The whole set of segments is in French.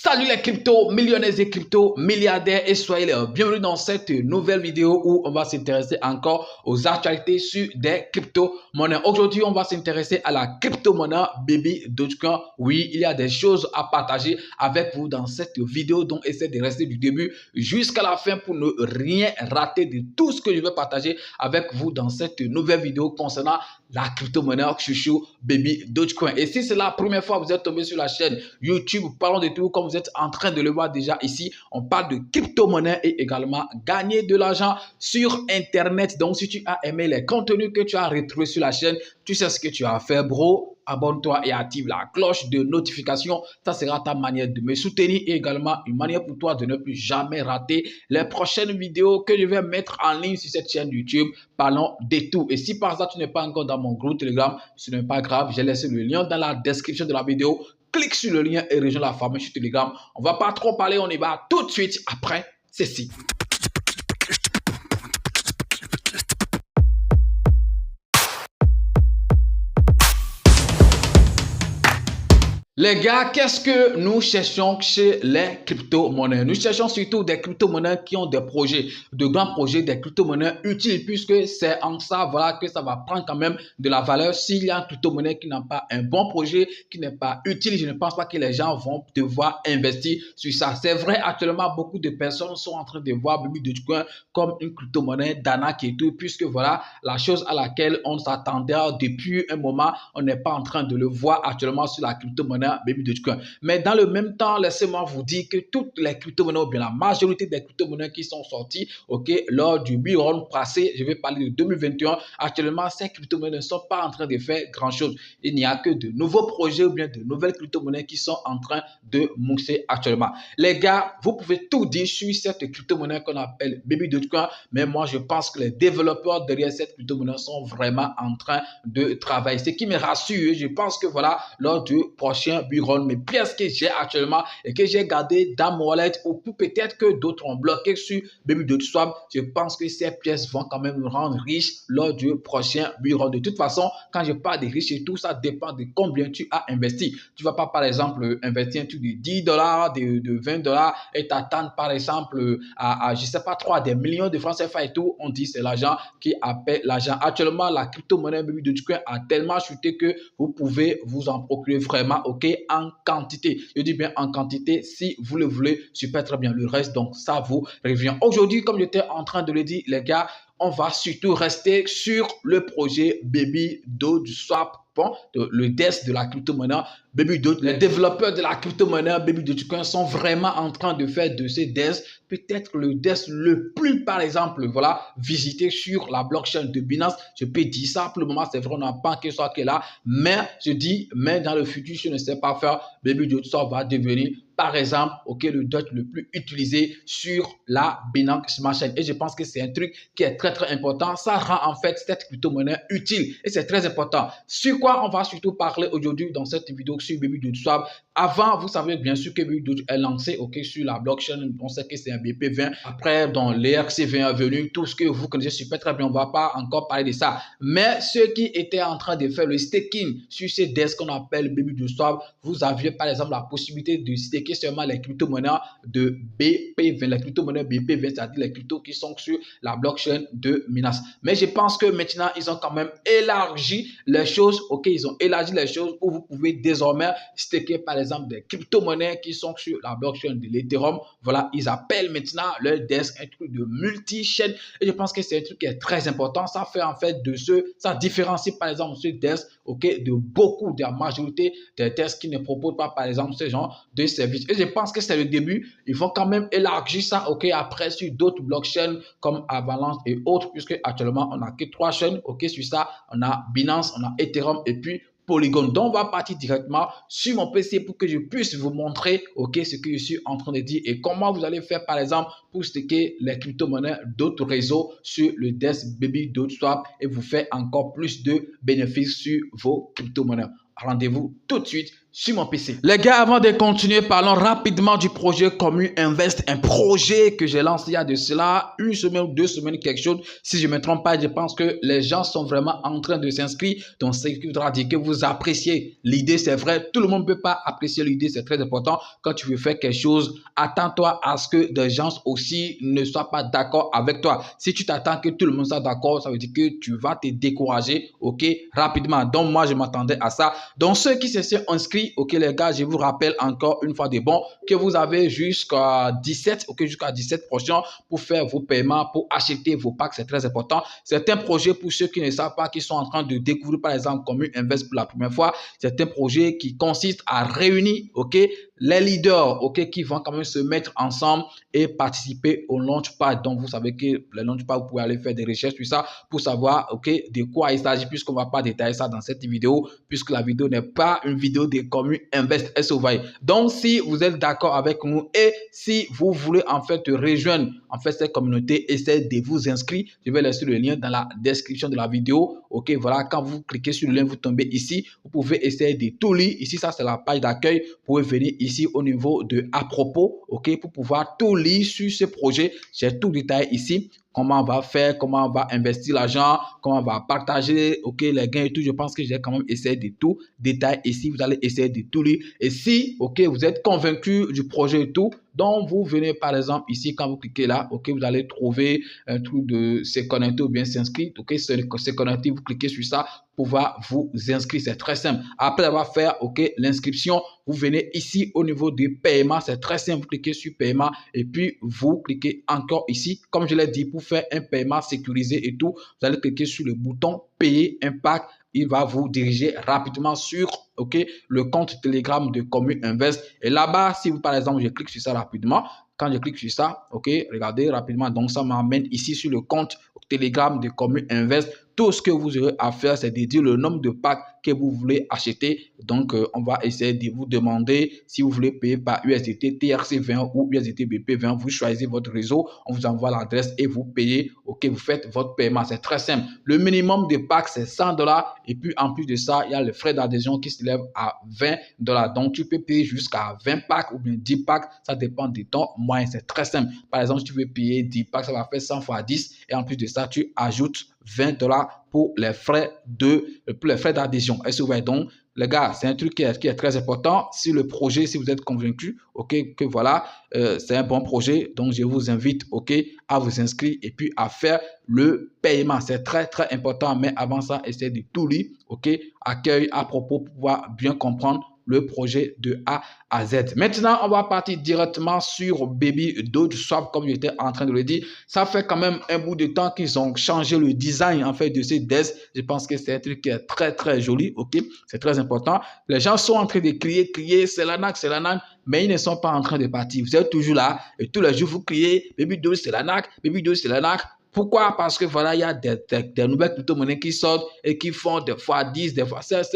Salut les crypto millionnaires et crypto milliardaires et soyez les bienvenus dans cette nouvelle vidéo où on va s'intéresser encore aux actualités sur des crypto-monnaies. Aujourd'hui, on va s'intéresser à la crypto-monnaie Baby Dogecoin. Oui, il y a des choses à partager avec vous dans cette vidéo, donc essayez de rester du début jusqu'à la fin pour ne rien rater de tout ce que je vais partager avec vous dans cette nouvelle vidéo concernant la crypto-monnaie chouchou Baby Dogecoin. Et si c'est la première fois que vous êtes tombé sur la chaîne YouTube, parlons de tout, comme vous êtes en train de le voir déjà ici, on parle de crypto-monnaie et également gagner de l'argent sur Internet. Donc, si tu as aimé les contenus que tu as retrouvés sur la chaîne, tu sais ce que tu as à faire, bro. Abonne-toi et active la cloche de notification. Ça sera ta manière de me soutenir et également une manière pour toi de ne plus jamais rater les prochaines vidéos que je vais mettre en ligne sur cette chaîne YouTube. Parlons de tout. Et si par hasard tu n'es pas encore dans mon groupe Telegram, ce n'est pas grave. J'ai laissé le lien dans la description de la vidéo. Clique sur le lien et rejoins la famille sur Telegram. On va pas trop parler, on y va tout de suite après ceci. Les gars, qu'est-ce que nous cherchons chez les crypto-monnaies? Nous cherchons surtout des crypto-monnaies qui ont des projets, de grands projets, des crypto-monnaies utiles, puisque c'est en ça, voilà, que ça va prendre quand même de la valeur. S'il y a un crypto-monnaie qui n'a pas un bon projet, qui n'est pas utile, je ne pense pas que les gens vont devoir investir sur ça. C'est vrai, actuellement, beaucoup de personnes sont en train de voir Baby Dogecoin comme une crypto-monnaie d'arnaque et tout, puisque voilà, la chose à laquelle on s'attendait depuis un moment, on n'est pas en train de le voir actuellement sur la crypto-monnaie Baby Dogecoin. Mais dans le même temps, laissez-moi vous dire que toutes les crypto-monnaies, ou bien la majorité des crypto-monnaies qui sont sorties, lors du bull passé, je vais parler de 2021, actuellement, ces crypto-monnaies ne sont pas en train de faire grand-chose. Il n'y a que de nouveaux projets ou bien de nouvelles crypto-monnaies qui sont en train de mousser actuellement. Les gars, vous pouvez tout dire sur cette crypto-monnaie qu'on appelle Baby Dogecoin, mais moi, je pense que les développeurs derrière cette crypto-monnaie sont vraiment en train de travailler. Ce qui me rassure, je pense que voilà, lors du prochain bull, mes pièces que j'ai actuellement et que j'ai gardées dans mon wallet ou peut-être que d'autres ont bloqué sur Baby Dogecoin, je pense que ces pièces vont quand même me rendre riche lors du prochain bull. De toute façon, quand je parle de riche et tout, ça dépend de combien tu as investi. Tu ne vas pas, par exemple, investir un truc de 10 dollars, de 20 dollars et t'attendre, par exemple, je sais pas, des millions de francs CFA et tout. On dit c'est l'argent qui appelle l'argent. Actuellement, la crypto-monnaie Baby Dogecoin a tellement chuté que vous pouvez vous en procurer vraiment, en quantité. Je dis bien en quantité, si vous le voulez, super très bien. Le reste, donc, ça vous revient. Aujourd'hui, comme j'étais en train de le dire, les gars, on va surtout rester sur le projet Baby Dogecoin. Bon, le DES de la crypto-monnaie Baby Dogecoin. Les développeurs de la crypto-monnaie Baby Dogecoin sont vraiment en train de faire de ces DES peut-être le DES le plus, par exemple, voilà, visité sur la blockchain de Binance. Je peux dire ça, pour le moment, c'est vrai, on n'a pas quelque chose qui est là, mais je dis, mais dans le futur, je ne sais pas faire, Baby Dogecoin va devenir, par exemple, le DOT le plus utilisé sur la Binance Smart Chain. Et je pense que c'est un truc qui est très, très important. Ça rend en fait cette crypto-monnaie utile. Et c'est très important. Sur quoi on va surtout parler aujourd'hui dans cette vidéo sur Baby Dogecoin. Avant, vous savez bien sûr que Baby Dogecoin est lancé sur la blockchain. On sait que c'est un BP20. Après, dans l'ERC20 est venu, tout ce que vous connaissez super très bien. On ne va pas encore parler de ça. Mais ceux qui étaient en train de faire le staking sur ces DES qu'on appelle Baby Dogecoin, vous aviez par exemple la possibilité de staker seulement les crypto-monnaies de BP20, les crypto-monnaies BP20, c'est-à-dire les cryptos qui sont sur la blockchain de Binance. Mais je pense que maintenant, ils ont quand même élargi les choses. Ils ont élargi les choses où vous pouvez désormais staker par exemple des crypto-monnaies qui sont sur la blockchain de l'Ethereum. Voilà, ils appellent maintenant leur DES un truc de multi-chaîne. Et je pense que c'est un truc qui est très important. Ça fait en fait ça différencie par exemple ce DES de beaucoup, de la majorité des DES qui ne proposent pas par exemple ce genre de services. Et je pense que c'est le début. Ils vont quand même élargir ça, après sur d'autres blockchains comme Avalanche et autres, puisque actuellement on n'a que 3 chaînes, sur ça. On a Binance, on a Ethereum et puis Polygon. Donc, on va partir directement sur mon PC pour que je puisse vous montrer, ce que je suis en train de dire et comment vous allez faire, par exemple, pour staker les crypto-monnaies d'autres réseaux sur le DES Baby Dogecoin et vous faire encore plus de bénéfices sur vos crypto-monnaies. Rendez-vous tout de suite sur mon PC. Les gars, avant de continuer, parlons rapidement du projet Commu Invest, un projet que j'ai lancé il y a de cela une semaine ou 2 semaines, quelque chose. Si je ne me trompe pas, je pense que les gens sont vraiment en train de s'inscrire. Donc, ce qui voudra dire que vous appréciez l'idée, c'est vrai. Tout le monde ne peut pas apprécier l'idée, c'est très important. Quand tu veux faire quelque chose, attends-toi à ce que des gens aussi ne soient pas d'accord avec toi. Si tu t'attends que tout le monde soit d'accord, ça veut dire que tu vas te décourager, ok, rapidement. Donc, moi, je m'attendais à ça. Donc, ceux qui se sont inscrits, ok, les gars, je vous rappelle encore une fois de bon que vous avez jusqu'à 17, ok, jusqu'à 17 prochains pour faire vos paiements, pour acheter vos packs, c'est très important. C'est un projet pour ceux qui ne savent pas, qui sont en train de découvrir, par exemple, Commu Invest pour la première fois. C'est un projet qui consiste à réunir, ok, les leaders, ok, qui vont quand même se mettre ensemble et participer au Launchpad. Donc, vous savez que le Launchpad, vous pouvez aller faire des recherches sur ça pour savoir, ok, de quoi il s'agit, puisqu'on ne va pas détailler ça dans cette vidéo, puisque la vidéo n'est pas une vidéo de Commu Invest SOV. Donc, si vous êtes d'accord avec nous et si vous voulez en fait rejoindre en fait cette communauté, essayez de vous inscrire. Je vais laisser le lien dans la description de la vidéo. Ok, voilà, quand vous cliquez sur le lien, vous tombez ici. Vous pouvez essayer de tout lire. Ici, ça, c'est la page d'accueil. Vous pouvez venir ici au niveau de à propos, ok, pour pouvoir tout lire sur ce projet. J'ai tout détaillé ici. Comment on va faire, comment on va investir l'argent, comment on va partager, ok, les gains et tout. Je pense que j'ai quand même essayé de tout détailler ici. Vous allez essayer de tout lire. Et si, ok, vous êtes convaincu du projet et tout, donc vous venez par exemple ici, quand vous cliquez là, ok, vous allez trouver un truc de se connecter ou bien s'inscrire. Ok, se connecter, vous cliquez sur ça pour pouvoir vous inscrire. C'est très simple. Après avoir fait, ok, l'inscription, vous venez ici au niveau du paiement. C'est très simple. Vous cliquez sur paiement et puis vous cliquez encore ici. Comme je l'ai dit, pour faire un paiement sécurisé et tout, vous allez cliquer sur le bouton payer un pack. Il va vous diriger rapidement sur, ok, le compte Telegram de Commu Invest. Et là-bas, si vous, par exemple, je clique sur ça rapidement, quand je clique sur ça, ok, regardez rapidement, donc ça m'amène ici sur le compte Telegram de Commu Invest. Tout ce que vous aurez à faire, c'est de dire le nombre de packs que vous voulez acheter. Donc, on va essayer de vous demander si vous voulez payer par USDT TRC20 ou USDT BP20. Vous choisissez votre réseau, on vous envoie l'adresse et vous payez. Ok, vous faites votre paiement. C'est très simple. Le minimum de packs, c'est $100. Et puis, en plus de ça, il y a le frais d'adhésion qui s'élève à $20. Donc, tu peux payer jusqu'à 20 packs ou bien 10 packs. Ça dépend de ton moyen. C'est très simple. Par exemple, si tu veux payer 10 packs, ça va faire 100 fois 10. Et en plus de ça, tu ajoutes $20 pour les frais d'adhésion. Est-ce que vous voyez? Donc, les gars, c'est un truc qui est très important. Si le projet, si vous êtes convaincu, ok, que voilà, c'est un bon projet, donc je vous invite, ok, à vous inscrire et puis à faire le paiement. C'est très, très important. Mais avant ça, essayez de tout lire, ok, accueil à propos pour pouvoir bien comprendre le projet de A à Z. Maintenant, on va partir directement sur Baby Doge Swap, comme j'étais en train de le dire. Ça fait quand même un bout de temps qu'ils ont changé le design en fait de ces DES. Je pense que c'est un truc qui est très très joli, ok, c'est très important. Les gens sont en train de crier, c'est l'ANAC, mais ils ne sont pas en train de partir. Vous êtes toujours là et tous les jours vous criez, Baby Doge c'est l'ANAC, Baby Doge c'est l'ANAC. Pourquoi? Parce que voilà, il y a des nouvelles crypto-monnaies qui sortent et qui font des fois 10, des fois 16,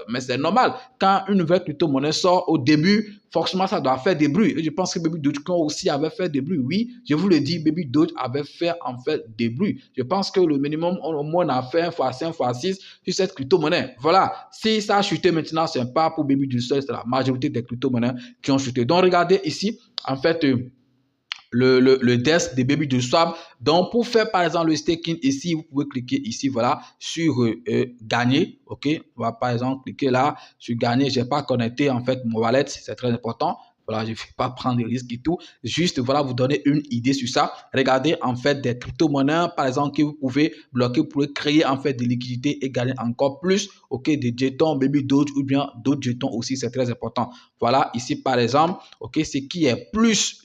mais c'est normal. Quand une nouvelle crypto-monnaie sort au début, forcément, ça doit faire des bruits. Et je pense que Baby Dogecoin aussi avait fait des bruits. Oui, je vous le dis, Baby Doge avait fait en fait des bruits. Je pense que le minimum, au moins, on a fait 1 fois 5 fois 6 sur cette crypto-monnaie. Voilà. Si ça a chuté maintenant, ce n'est pas pour Baby Doge, c'est la majorité des crypto-monnaies qui ont chuté. Donc, regardez ici, en fait, le desk de Baby Doge Swap. Donc, pour faire par exemple le staking ici, vous pouvez cliquer ici, voilà, sur gagner. Ok, on va par exemple cliquer là sur gagner. Je n'ai pas connecté en fait mon wallet, c'est très important. Voilà, je ne vais pas prendre de risques et tout. Juste, voilà, vous donner une idée sur ça. Regardez en fait des crypto-monnaies, par exemple, que vous pouvez bloquer, vous pouvez créer en fait des liquidités et gagner encore plus. Ok, des jetons Baby Doge ou bien d'autres jetons aussi, c'est très important. Voilà, ici par exemple, ok, ce qui est plus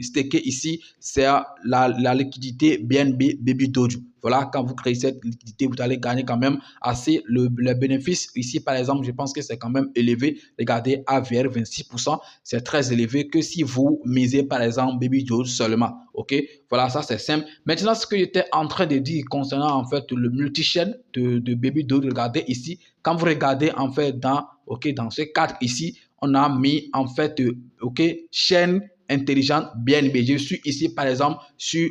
stacké ici, c'est la liquidité BNB Baby Doge. Voilà, quand vous créez cette liquidité, vous allez gagner quand même assez. Le bénéfice ici, par exemple, je pense que c'est quand même élevé. Regardez, AVR 26%, c'est très élevé que si vous misez, par exemple, Baby Doge seulement. Ok, voilà, ça c'est simple. Maintenant, ce que j'étais en train de dire concernant en fait le multi-chaîne de Baby Doge, regardez ici. Quand vous regardez en fait dans ce cadre ici, on a mis en fait, ok, chaîne intelligente, bien aimée. Je suis ici, par exemple, sur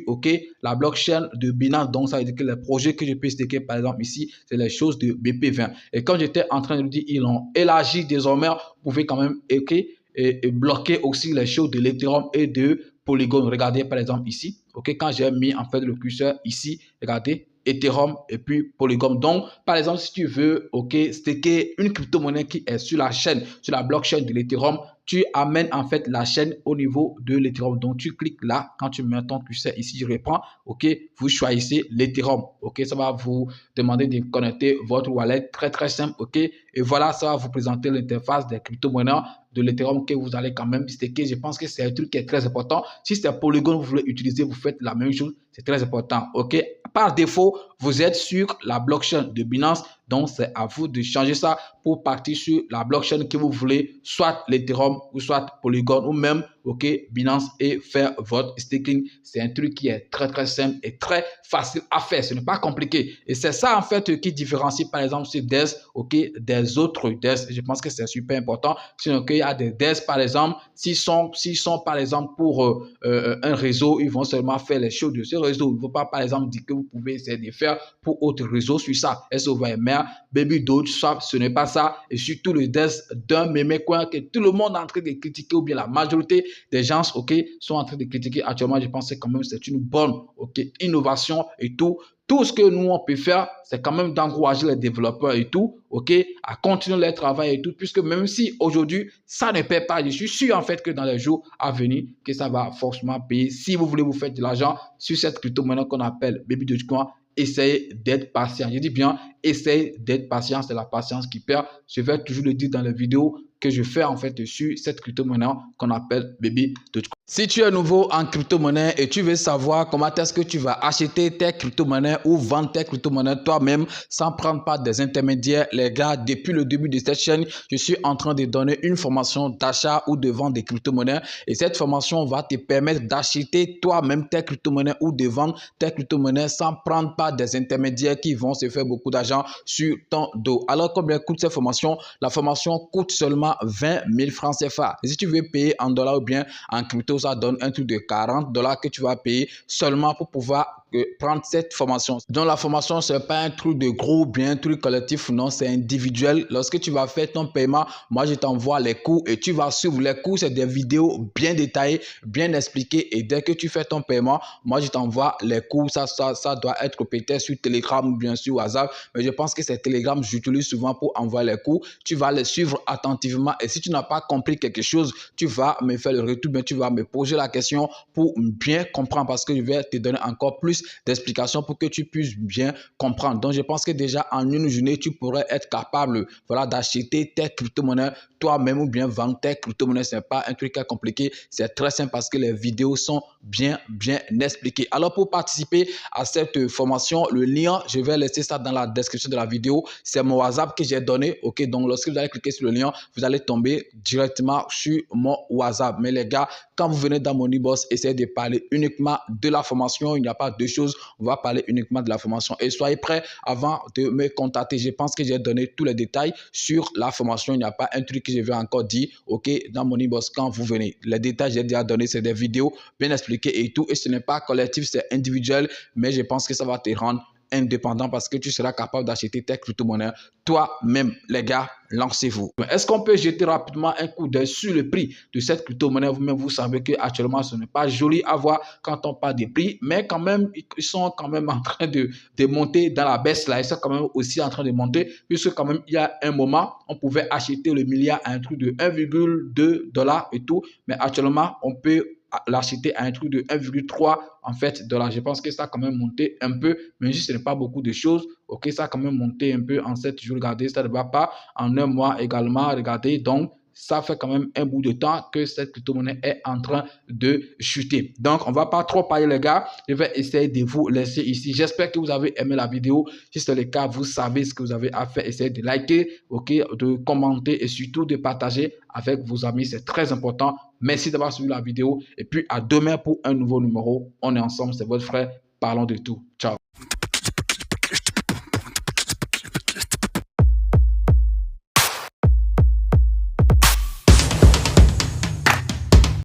la blockchain de Binance. Donc, ça veut dire que les projets que je peux staker, par exemple, ici, c'est les choses de BP20. Et comme j'étais en train de le dire, ils l'ont élargi désormais. Vous pouvez quand même et bloquer aussi les choses de l'Ethereum et de Polygon. Regardez, par exemple, ici. Quand j'ai mis en fait le curseur ici, regardez, Ethereum et puis Polygon. Donc, par exemple, si tu veux, staker une crypto-monnaie qui est sur la chaîne, sur la blockchain de l'Ethereum, tu amènes en fait la chaîne au niveau de l'Ethereum. Donc, tu cliques là, quand tu mets ton curseur ici, je reprends, vous choisissez l'Ethereum. Ça va vous demander de connecter votre wallet, très très simple, et voilà, ça va vous présenter l'interface des crypto-monnaies de l'Ethereum que vous allez quand même staker. Je pense que c'est un truc qui est très important. Si c'est Polygon, vous voulez utiliser, vous faites la même chose. C'est très important. Par défaut, vous êtes sur la blockchain de Binance. Donc, c'est à vous de changer ça pour partir sur la blockchain que vous voulez, soit l'Ethereum ou soit Polygon ou même Binance et faire votre staking. C'est un truc qui est très très simple et très facile à faire. Ce n'est pas compliqué. Et c'est ça en fait qui différencie par exemple ce DES des autres DES. Je pense que c'est super important. Sinon, il y a des DES par exemple, s'ils sont par exemple pour un réseau, ils vont seulement faire les choses de ce réseau. Il ne faut pas par exemple dire que vous pouvez essayer de faire pour autre réseau sur ça. SOVMR, Baby Doge, Swap, ce n'est pas ça. Et surtout le DES d'un mémé coin que tout le monde est en train de critiquer ou bien la majorité des gens sont en train de critiquer actuellement. Je pense que quand même c'est une bonne innovation et tout. Tout ce que nous on peut faire, c'est quand même d'encourager les développeurs et tout, à continuer leur travail et tout, puisque même si aujourd'hui ça ne paie pas, je suis sûr en fait que dans les jours à venir que ça va forcément payer. Si vous voulez vous faire de l'argent sur cette crypto-monnaie qu'on appelle Baby Dogecoin, essayez d'être patient. Je dis bien, essayez d'être patient, c'est la patience qui perd. Je vais toujours le dire dans les vidéos que je fais en fait sur cette crypto-monnaie qu'on appelle Baby Dogecoin. Si tu es nouveau en crypto-monnaie et tu veux savoir comment est-ce que tu vas acheter tes crypto-monnaies ou vendre tes crypto-monnaies toi-même sans prendre part des intermédiaires, les gars, depuis le début de cette chaîne, je suis en train de donner une formation d'achat ou de vente des crypto-monnaies et cette formation va te permettre d'acheter toi-même tes crypto-monnaies ou de vendre tes crypto-monnaies sans prendre part des intermédiaires qui vont se faire beaucoup d'argent sur ton dos. Alors, combien coûte cette formation? La formation coûte seulement 20 000 francs CFA. Et si tu veux payer en dollars ou bien en crypto, ça donne un truc de 40 $ que tu vas payer seulement pour pouvoir prendre cette formation. Donc la formation, ce n'est pas un truc de groupe, bien un truc collectif, non, c'est individuel. Lorsque tu vas faire ton paiement, moi je t'envoie les cours et tu vas suivre les cours. C'est des vidéos bien détaillées, bien expliquées et dès que tu fais ton paiement, moi je t'envoie les cours. Ça doit être peut-être sur Telegram ou bien sur WhatsApp, mais je pense que c'est Telegram, j'utilise souvent pour envoyer les cours. Tu vas les suivre attentivement et si tu n'as pas compris quelque chose, tu vas me faire le retour, mais tu vas me poser la question pour bien comprendre parce que je vais te donner encore plus d'explications pour que tu puisses bien comprendre. Donc, je pense que déjà en une journée, tu pourrais être capable d'acheter tes crypto-monnaies toi-même ou bien vendre tes crypto-monnaies. Ce n'est pas un truc compliqué, c'est très simple parce que les vidéos sont bien expliquées. Alors, pour participer à cette formation, le lien, je vais laisser ça dans la description de la vidéo. C'est mon WhatsApp que j'ai donné. Donc, lorsque vous allez cliquer sur le lien, vous allez tomber directement sur mon WhatsApp. Mais les gars, quand vous venez dans mon e-boss, essayez de parler uniquement de la formation. Il n'y a pas deux choses. On va parler uniquement de la formation. Et soyez prêts avant de me contacter. Je pense que j'ai donné tous les détails sur la formation. Il n'y a pas un truc que je vais encore dire, dans mon e-boss quand vous venez. Les détails, j'ai déjà donné, c'est des vidéos bien expliquées et tout. Et ce n'est pas collectif, c'est individuel. Mais je pense que ça va te rendre indépendant parce que tu seras capable d'acheter tes crypto-monnaies toi-même. Les gars, lancez-vous. Est-ce qu'on peut jeter rapidement un coup d'œil sur le prix de cette crypto-monnaie? Vous-même, vous savez qu'actuellement, ce n'est pas joli à voir quand on parle des prix, mais quand même, ils sont quand même en train de monter dans la baisse là. Ils sont quand même aussi en train de monter, puisque quand même, il y a un moment, on pouvait acheter le milliard à un truc de 1,2 $ et tout, mais actuellement, on peut l'acheter à un truc de 1,3 en fait dollars. Je pense que ça a quand même monté un peu, même si ce n'est pas beaucoup de choses. Ça a quand même monté un peu en 7 jours. Regardez, ça ne va pas en un mois également. Regardez, donc ça fait quand même un bout de temps que cette crypto-monnaie est en train de chuter. Donc, on ne va pas trop parler, les gars. Je vais essayer de vous laisser ici. J'espère que vous avez aimé la vidéo. Si c'est le cas, vous savez ce que vous avez à faire. Essayez de liker, de commenter et surtout de partager avec vos amis. C'est très important. Merci d'avoir suivi la vidéo. Et puis, à demain pour un nouveau numéro. On est ensemble. C'est votre frère. Parlons de tout. Ciao.